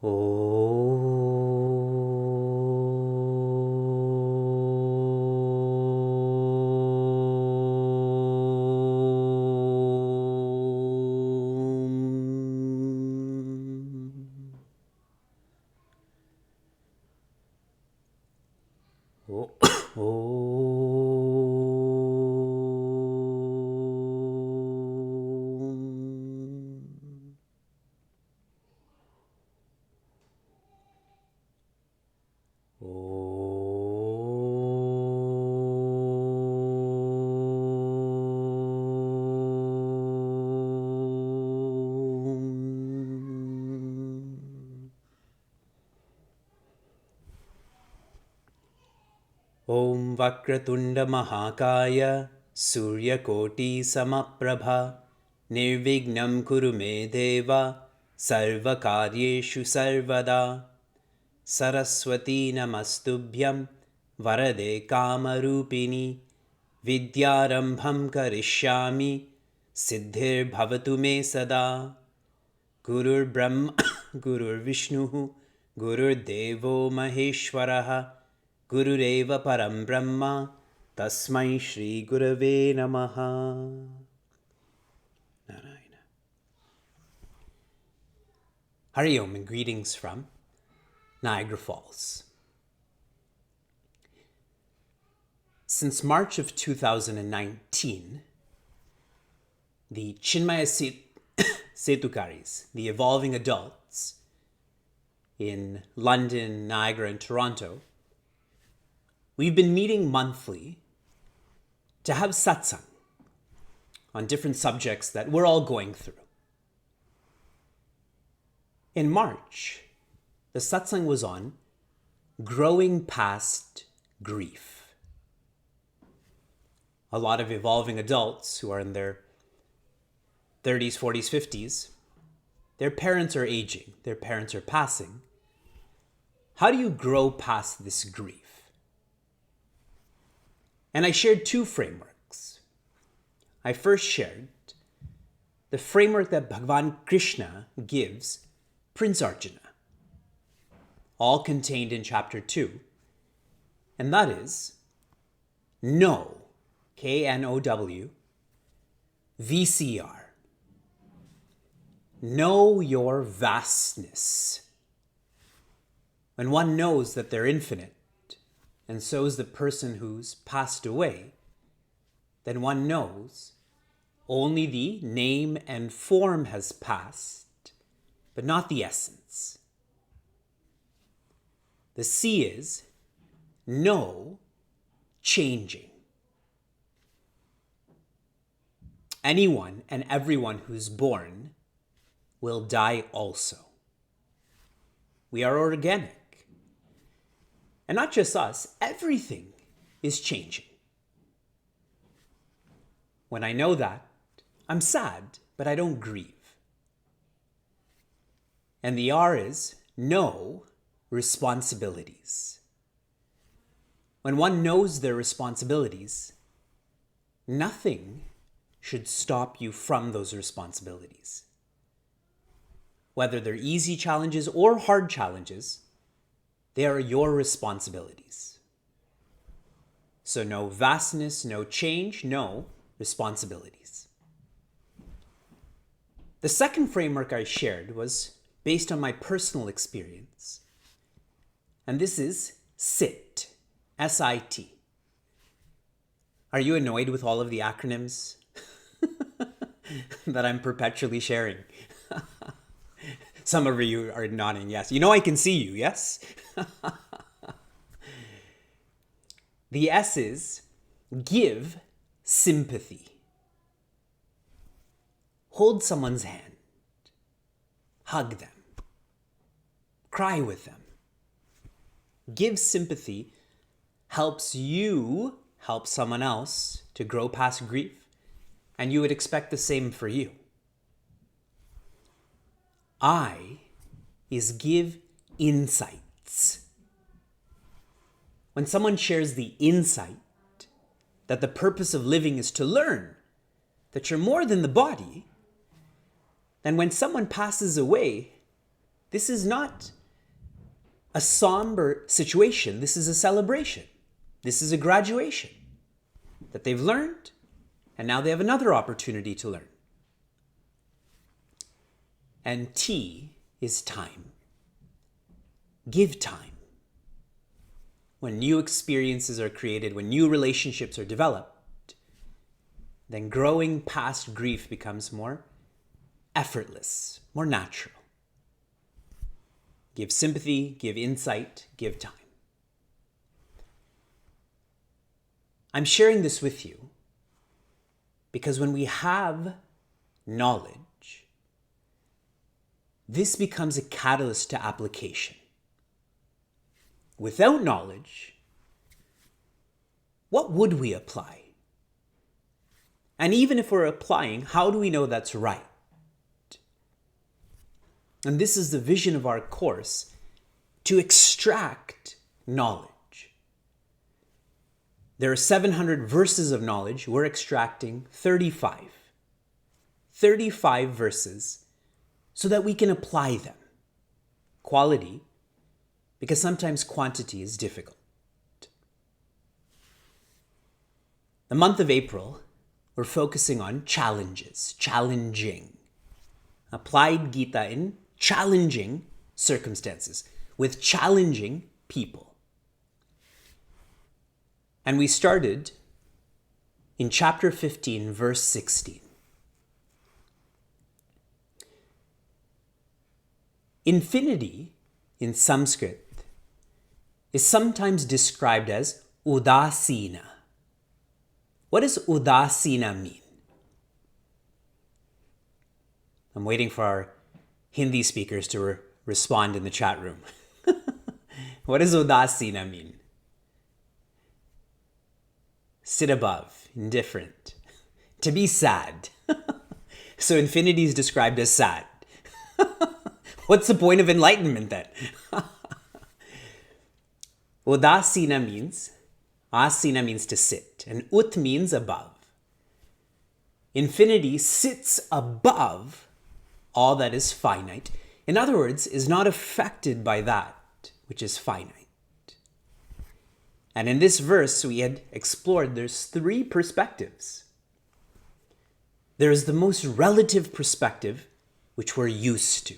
Om. Om Vakratunda Mahakaya Suryakoti Samaprabha Nirvignam Kuru Me Deva Sarvakaryeshu Sarvada Saraswati Namastubhyam Varade Kamarupini Vidyarambham Karishyami Siddhir Bhavatu Me Sada Gurur Brahma Gurur Vishnu Gurur Devo Maheshwaraha Gurureva Param Brahma Tasmai Shri Gurave Namaha. Narayana. Hari Om and greetings from Niagara Falls. Since March of 2019, the Chinmaya Setukaris, the evolving adults in London, Niagara, and Toronto, we've been meeting monthly to have satsang on different subjects that we're all going through. In March, the satsang was on growing past grief. A lot of evolving adults who are in their 30s, 40s, 50s, their parents are aging, their parents are passing. How do you grow past this grief? And I shared two frameworks. I first shared the framework that Bhagavan Krishna gives Prince Arjuna, all contained in chapter 2. And that is, know, K-N-O-W, VCR. Know your vastness. When one knows that they're infinite, and so is the person who's passed away, then one knows only the name and form has passed, but not the essence. The C is know changing. Anyone and everyone who's born will die also. We are organic. And not just us, everything is changing. When I know that, I'm sad, but I don't grieve. And the R is know responsibilities. When one knows their responsibilities, nothing should stop you from those responsibilities. Whether they're easy challenges or hard challenges, they are your responsibilities. So no vastness, no change, no responsibilities. The second framework I shared was based on my personal experience. And this is SIT, S-I-T. Are you annoyed with all of the acronyms that I'm perpetually sharing? Some of you are nodding yes. You know I can see you, yes? The S is give sympathy. Hold someone's hand. Hug them. Cry with them. Give sympathy helps you help someone else to grow past grief, and you would expect the same for you. I is give insights. When someone shares the insight that the purpose of living is to learn that you're more than the body, then when someone passes away, This is not a somber situation. This is a celebration. This is a graduation that they've learned, and now they have another opportunity to learn. And T is time. Give time. When new experiences are created, when new relationships are developed, then growing past grief becomes more effortless, more natural. Give sympathy, give insight, give time. I'm sharing this with you because when we have knowledge, this becomes a catalyst to application. Without knowledge, what would we apply? And even if we're applying, how do we know that's right? And this is the vision of our course, to extract knowledge. There are 700 verses of knowledge. We're extracting 35. 35 verses so that we can apply them. Quality, because sometimes quantity is difficult. The month of April, we're focusing on challenges, challenging. Applied Gita in challenging circumstances, with challenging people. And we started in chapter 15, verse 16. Infinity in Sanskrit is sometimes described as udasina. What does udasina mean? I'm waiting for our Hindi speakers to respond in the chat room. What does udasina mean? Sit above, indifferent. To be sad. So infinity is described as sad. What's the point of enlightenment then? Udasina means, asina means to sit, and ut means above. Infinity sits above all that is finite. In other words, is not affected by that which is finite. And in this verse, we had explored there's three perspectives. There is the most relative perspective, which we're used to.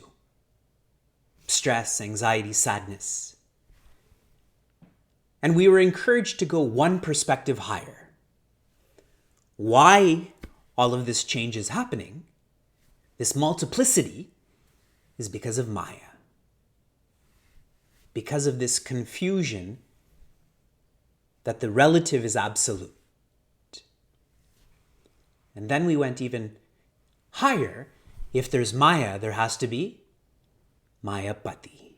Stress, anxiety, sadness. And we were encouraged to go one perspective higher. Why all of this change is happening, this multiplicity, is because of Maya. Because of this confusion that the relative is absolute. And then we went even higher. If there's Maya, there has to be Mayapati.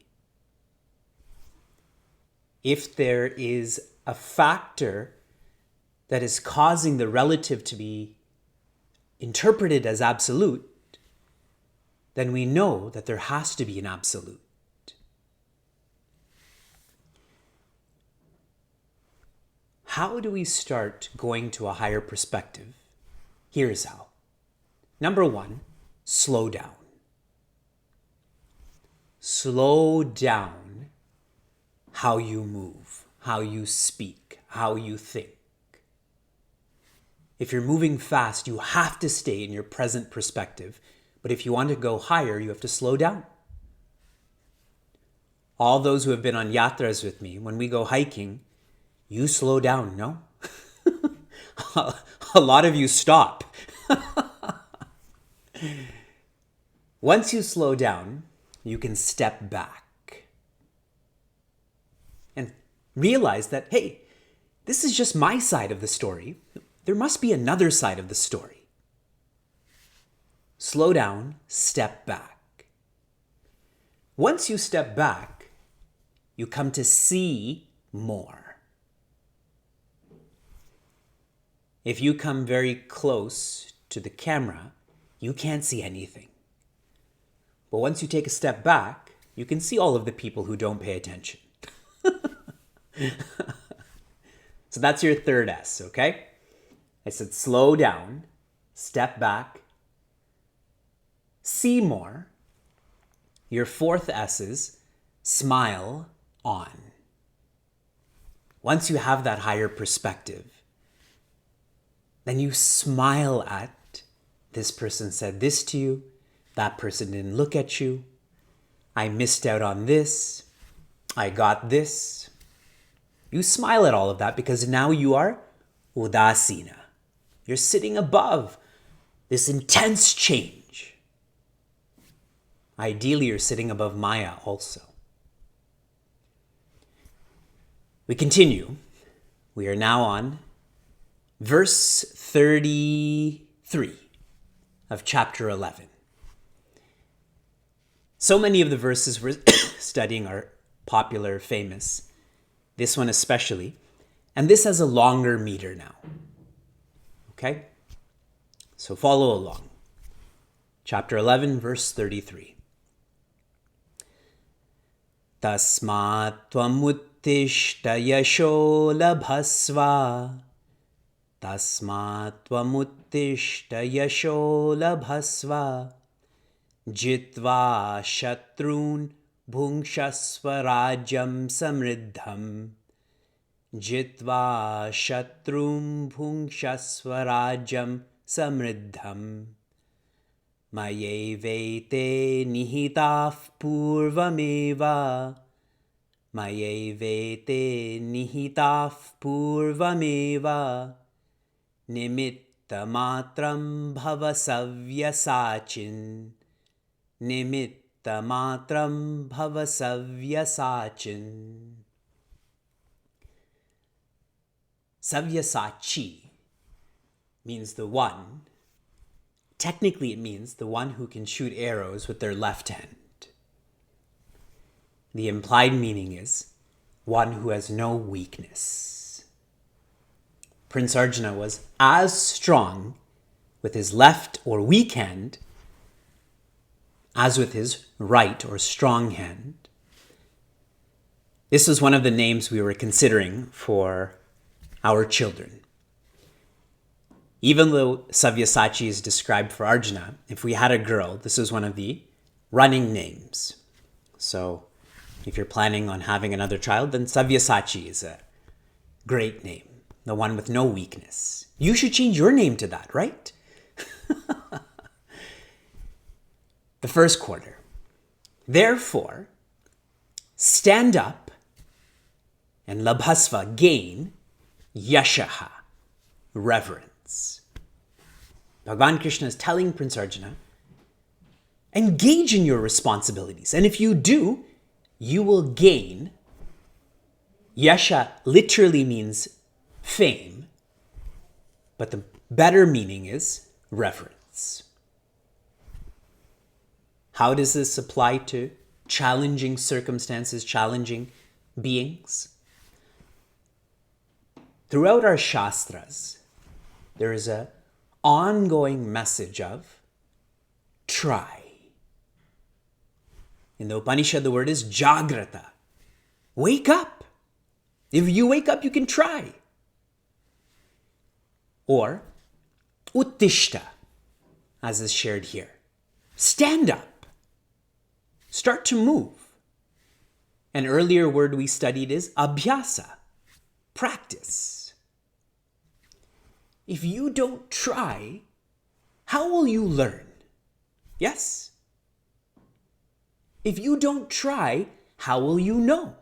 If there is a factor that is causing the relative to be interpreted as absolute, then we know that there has to be an absolute. How do we start going to a higher perspective? Here's how. Number one, slow down. Slow down how you move, how you speak, how you think. If you're moving fast, you have to stay in your present perspective. But if you want to go higher, you have to slow down. All those who have been on yatras with me, when we go hiking, you slow down, no? A lot of you stop. Once you slow down, you can step back and realize that, hey, this is just my side of the story. There must be another side of the story. Slow down, step back. Once you step back, you come to see more. If you come very close to the camera, you can't see anything. But once you take a step back, you can see all of the people who don't pay attention. So that's your third S, okay? I said slow down, step back, see more. Your fourth S is smile on. Once you have that higher perspective, then you smile at this person said this to you, that person didn't look at you, I missed out on this, I got this. You smile at all of that because now you are udasina. You're sitting above this intense change. Ideally, you're sitting above Maya also. We continue. We are now on verse 33 of chapter 11. So many of the verses we're studying are popular, famous. This one especially. And this has a longer meter now. Okay? So follow along. Chapter 11, verse 33. Tasmat tvamuttishta yasho labhasva. Tasmat tvamuttishta yasho labhasva. Jitva shatrun bhungshasva rajyam samriddham. Jitva shatrum bhungshasva rajyam samriddham. Mayevete nihitaf purvameva. Mayevete nihitaf purvameva. Nimitta matram bhava savyasachin. Nimitta matram bhava savyasachin. Savyasachi means the one. Technically, it means the one who can shoot arrows with their left hand. The implied meaning is one who has no weakness. Prince Arjuna was as strong with his left or weak hand as with his right or strong hand. This was one of the names we were considering for our children. Even though Savyasachi is described for Arjuna, if we had a girl, this is one of the running names. So if you're planning on having another child, then Savyasachi is a great name, the one with no weakness. You should change your name to that, right? The first quarter. Therefore, stand up and labhasva, gain, yashaha, reverence. Bhagavan Krishna is telling Prince Arjuna, engage in your responsibilities. And if you do, you will gain. Yasha literally means fame, but the better meaning is reverence. How does this apply to challenging circumstances, challenging beings? Throughout our Shastras, there is an ongoing message of try. In the Upanishad, the word is Jagrata. Wake up. If you wake up, you can try. Or Uttishta, as is shared here. Stand up. Start to move. An earlier word we studied is Abhyasa, practice. If you don't try, how will you learn? Yes? If you don't try, how will you know?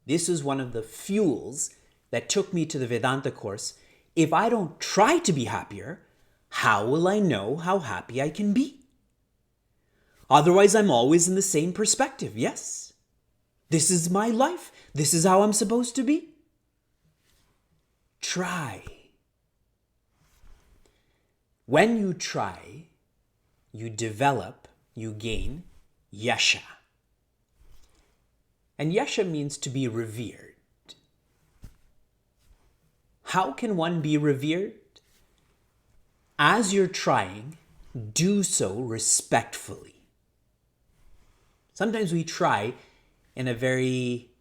This is one of the fuels that took me to the Vedanta course. If I don't try to be happier, how will I know how happy I can be? Otherwise, I'm always in the same perspective. Yes? This is my life. This is how I'm supposed to be. Try. When you try, you develop, you gain yasha. And yasha means to be revered. How can one be revered? As you're trying, do so respectfully. Sometimes we try in a very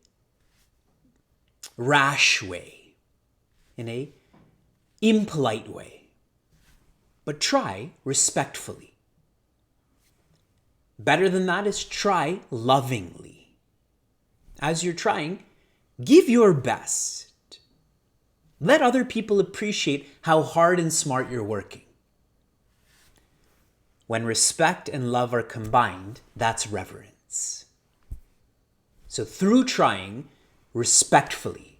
rash way, in a impolite way. But try respectfully. Better than that is try lovingly. As you're trying, give your best. Let other people appreciate how hard and smart you're working. When respect and love are combined, that's reverence. So through trying respectfully,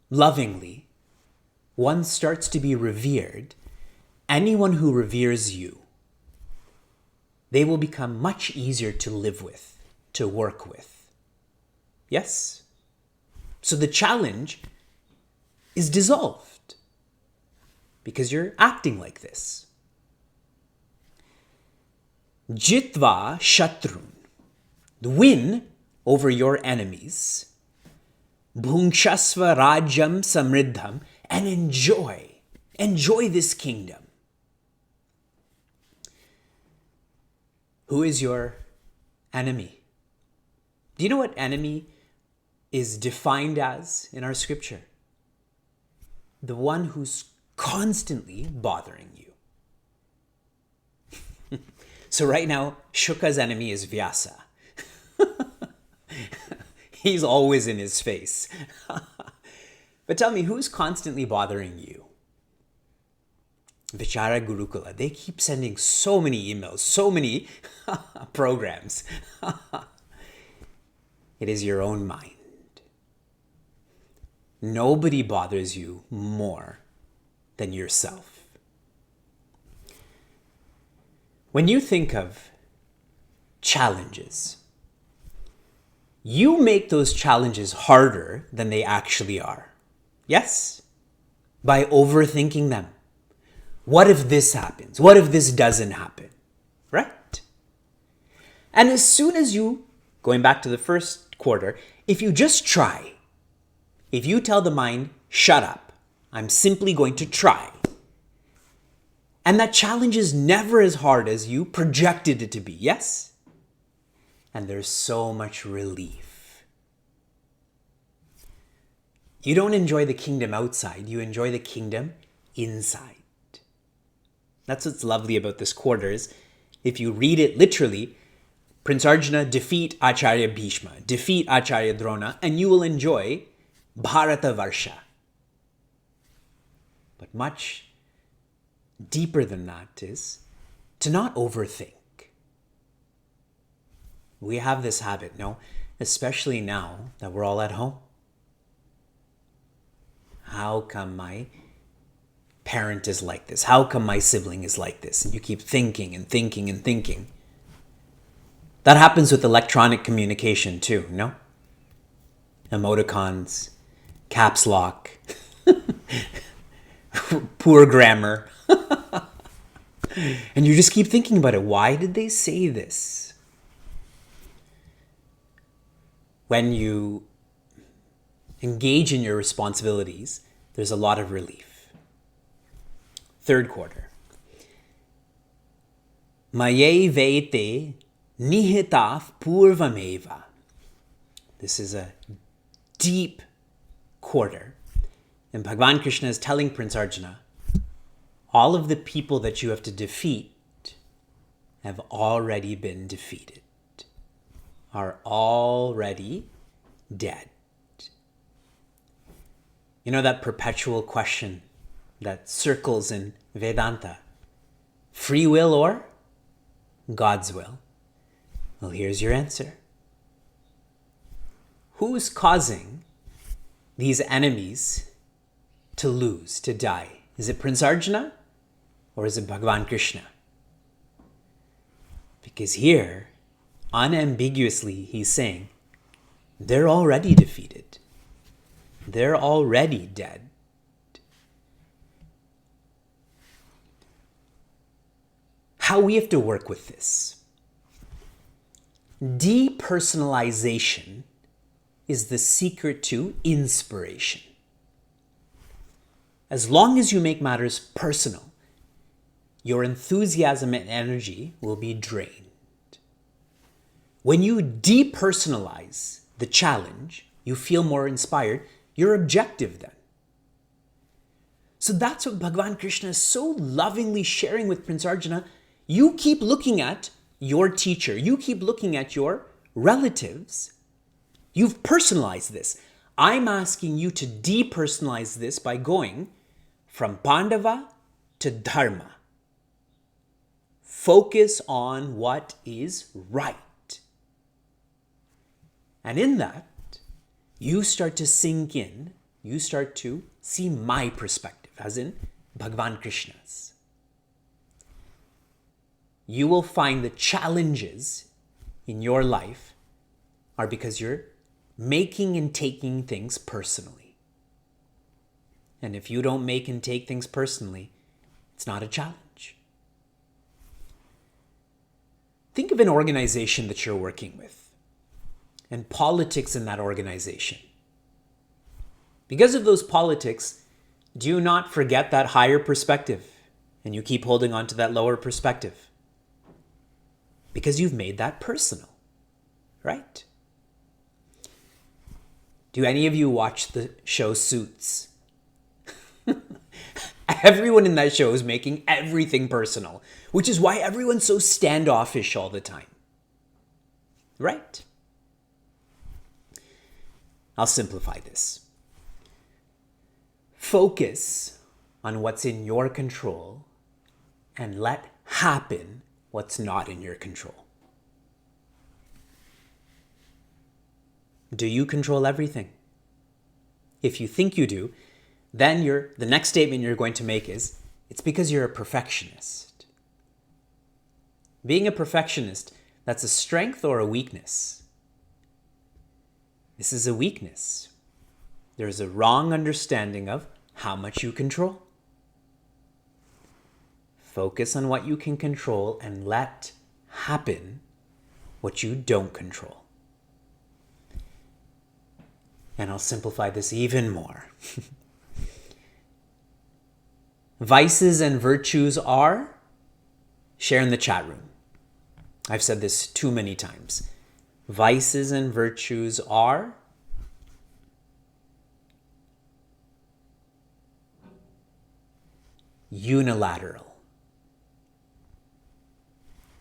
lovingly, one starts to be revered. Anyone who reveres you, they will become much easier to live with, to work with. Yes? So the challenge is dissolved because you're acting like this. Jitva shatrun, win over your enemies. Bhungshasva rajam samriddham, and enjoy this kingdom. Who is your enemy? Do you know what enemy is defined as in our scripture? The one who's constantly bothering you. So right now, Shuka's enemy is Vyasa. He's always in his face. But tell me, who's constantly bothering you? Vichara Gurukula. They keep sending so many emails, so many programs. It is your own mind. Nobody bothers you more than yourself. When you think of challenges, you make those challenges harder than they actually are. Yes? By overthinking them. What if this happens? What if this doesn't happen? Right? And as soon as you, going back to the first quarter, if you just try, if you tell the mind, shut up, I'm simply going to try. And that challenge is never as hard as you projected it to be, yes? And there's so much relief. You don't enjoy the kingdom outside, you enjoy the kingdom inside. That's what's lovely about this quarter is, if you read it literally, Prince Arjuna defeat Acharya Bhishma, defeat Acharya Drona, and you will enjoy Bharata Varsha. But much deeper than that is to not overthink. We have this habit, no? Especially now that we're all at home. How come my parent is like this? How come my sibling is like this? And you keep thinking and thinking and thinking. That happens with electronic communication too, no? Emoticons, caps lock, poor grammar. And you just keep thinking about it. Why did they say this? When you engage in your responsibilities, there's a lot of relief. Third quarter. Maye vete nihitaf purvameva. This is a deep quarter. And Bhagavan Krishna is telling Prince Arjuna, all of the people that you have to defeat have already been defeated, are already dead. You know that perpetual question that circles in Vedanta, free will or God's will? Well, here's your answer. Who's causing these enemies to lose, to die? Is it Prince Arjuna or is it Bhagavan Krishna? Because here, unambiguously, he's saying, they're already defeated. They're already dead. How we have to work with this. Depersonalization is the secret to inspiration. As long as you make matters personal, your enthusiasm and energy will be drained. When you depersonalize the challenge, you feel more inspired, you're objective then. So that's what Bhagavan Krishna is so lovingly sharing with Prince Arjuna. You keep looking at your teacher. You keep looking at your relatives. You've personalized this. I'm asking you to depersonalize this by going from Pandava to Dharma. Focus on what is right. And in that, you start to sink in, you start to see my perspective, as in Bhagavan Krishna's. You will find the challenges in your life are because you're making and taking things personally. And if you don't make and take things personally, it's not a challenge. Think of an organization that you're working with and politics in that organization. Because of those politics, do you not forget that higher perspective and you keep holding on to that lower perspective? Because you've made that personal, right? Do any of you watch the show Suits? Everyone in that show is making everything personal, which is why everyone's so standoffish all the time. Right? I'll simplify this. Focus on what's in your control and let happen what's not in your control. Do you control everything? If you think you do, then the next statement you're going to make is, it's because you're a perfectionist. Being a perfectionist, that's a strength or a weakness? This is a weakness. There's a wrong understanding of how much you control. Focus on what you can control and let happen what you don't control. And I'll simplify this even more. Vices and virtues are? Share in the chat room. I've said this too many times. Vices and virtues are? Unilateral.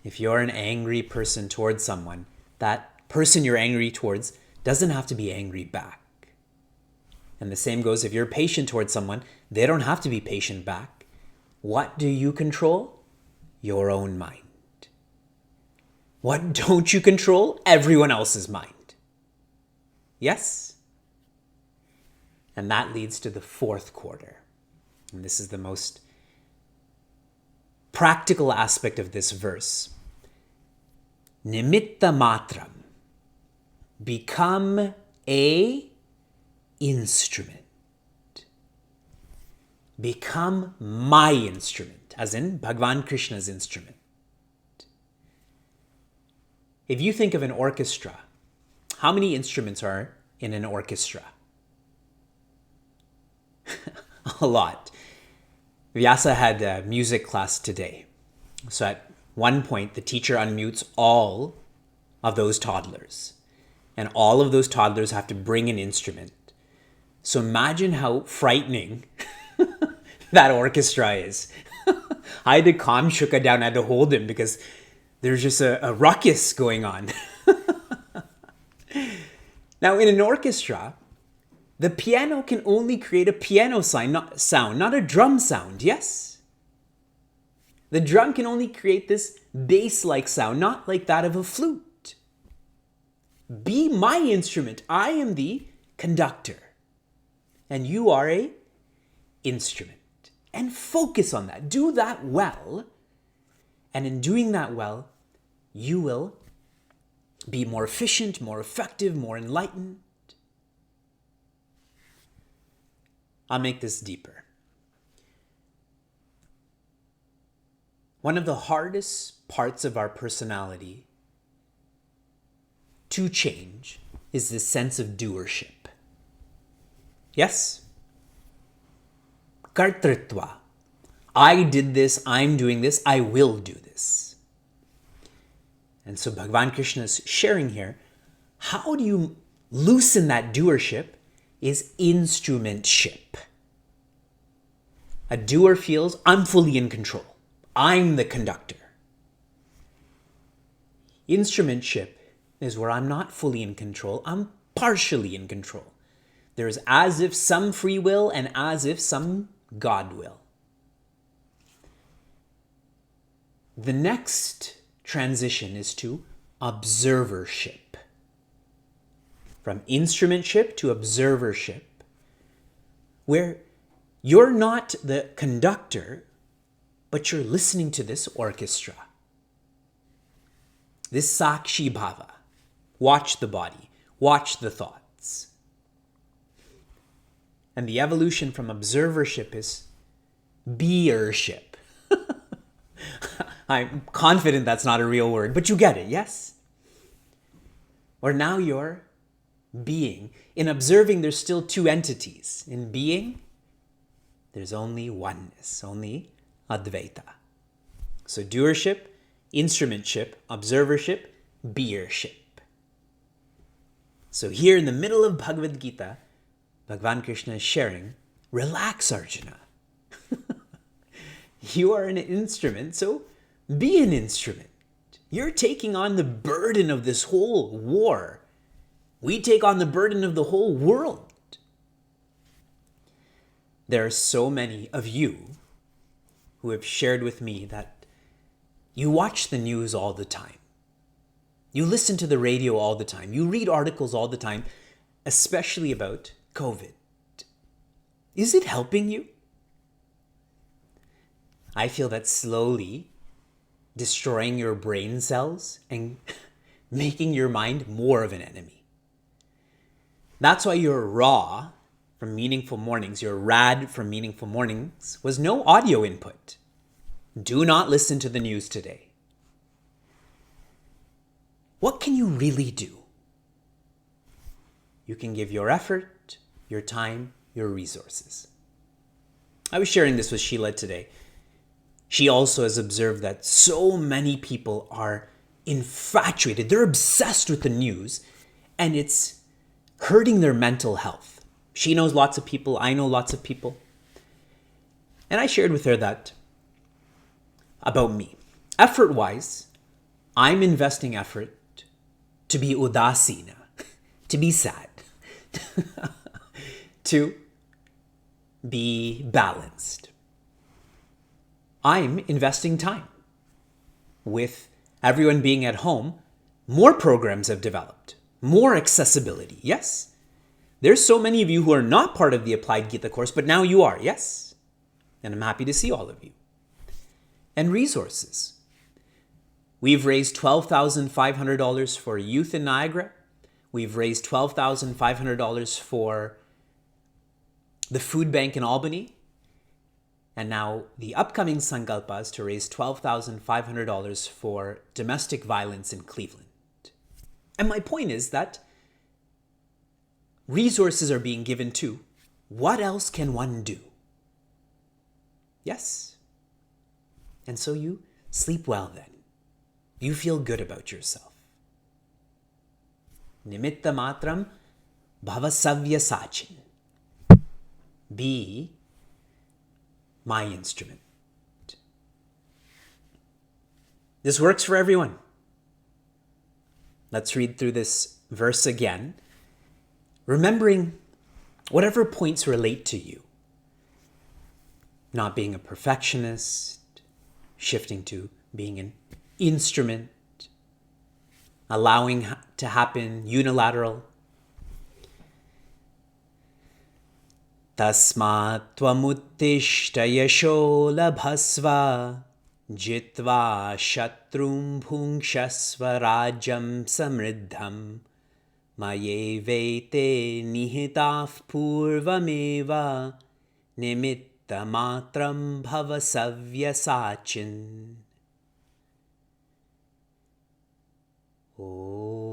If you're an angry person towards someone, that person you're angry towards doesn't have to be angry back. And the same goes if you're patient towards someone, they don't have to be patient back. What do you control? Your own mind. What don't you control? Everyone else's mind. Yes? And that leads to the fourth quarter. And this is the most practical aspect of this verse. Nimitta matram. Become a instrument. Become my instrument, as in Bhagavan Krishna's instrument. If you think of an orchestra, how many instruments are in an orchestra? A lot. Vyasa had a music class today. So at one point, the teacher unmutes all of those toddlers. And all of those toddlers have to bring an instrument. So imagine how frightening that orchestra is. I had to calm Shuka down. I had to hold him because there's just a ruckus going on. Now, in an orchestra, the piano can only create a piano sound, not a drum sound, yes? The drum can only create this bass-like sound, not like that of a flute. Be my instrument. I am the conductor. And you are a instrument. And focus on that. Do that well. And in doing that well, you will be more efficient, more effective, more enlightened. I'll make this deeper. One of the hardest parts of our personality to change is this sense of doership. Yes? Kartritva. I did this, I'm doing this, I will do this. And so Bhagavan Krishna is sharing here, how do you loosen that doership is instrumentship. A doer feels, I'm fully in control. I'm the conductor. Instrumentship is where I'm not fully in control, I'm partially in control. There's as if some free will and as if some God will. The next transition is to observership. From instrumentship to observership, where you're not the conductor, but you're listening to this orchestra. This Sakshi Bhava. Watch the body, watch the thoughts. And the evolution from observership is beership. I'm confident that's not a real word, but you get it, yes? Or now you're being. In observing, there's still two entities. In being, there's only oneness, only Advaita. So doership, instrumentship, observership, beership. So here in the middle of Bhagavad Gita, Bhagavan Krishna is sharing, relax, Arjuna. You are an instrument, so be an instrument. You're taking on the burden of this whole war. We take on the burden of the whole world. There are so many of you who have shared with me that you watch the news all the time. You listen to the radio all the time. You read articles all the time, especially about COVID. Is it helping you? I feel that slowly destroying your brain cells and making your mind more of an enemy. That's why your raw from Meaningful Mornings, your rad from Meaningful Mornings was no audio input. Do not listen to the news today. What can you really do? You can give your effort, your time, your resources. I was sharing this with Sheila today. She also has observed that so many people are infatuated. They're obsessed with the news, and it's hurting their mental health. She knows lots of people. I know lots of people. And I shared with her that about me. Effort-wise, I'm investing effort to be udasina, to be sad, to be balanced. I'm investing time. With everyone being at home, more programs have developed, more accessibility, yes? There's so many of you who are not part of the Applied Gita course, but now you are, yes? And I'm happy to see all of you. And resources. We've raised $12,500 for youth in Niagara. We've raised $12,500 for the food bank in Albany. And now the upcoming Sankalpa is to raise $12,500 for domestic violence in Cleveland. And my point is that resources are being given to what else can one do? Yes. And so you sleep well then. You feel good about yourself. Nimitta matram bhavasavya sachin. Be my instrument. This works for everyone. Let's read through this verse again, remembering whatever points relate to you. Not being a perfectionist, shifting to being an instrument, allowing to happen unilateral. Tasmat tvamuttishta yasho labhasva jitva shatrum bhungshasva rajam samriddham mayevete nihitaf purvameva nimitta matram bhavasavya sachin. Oh.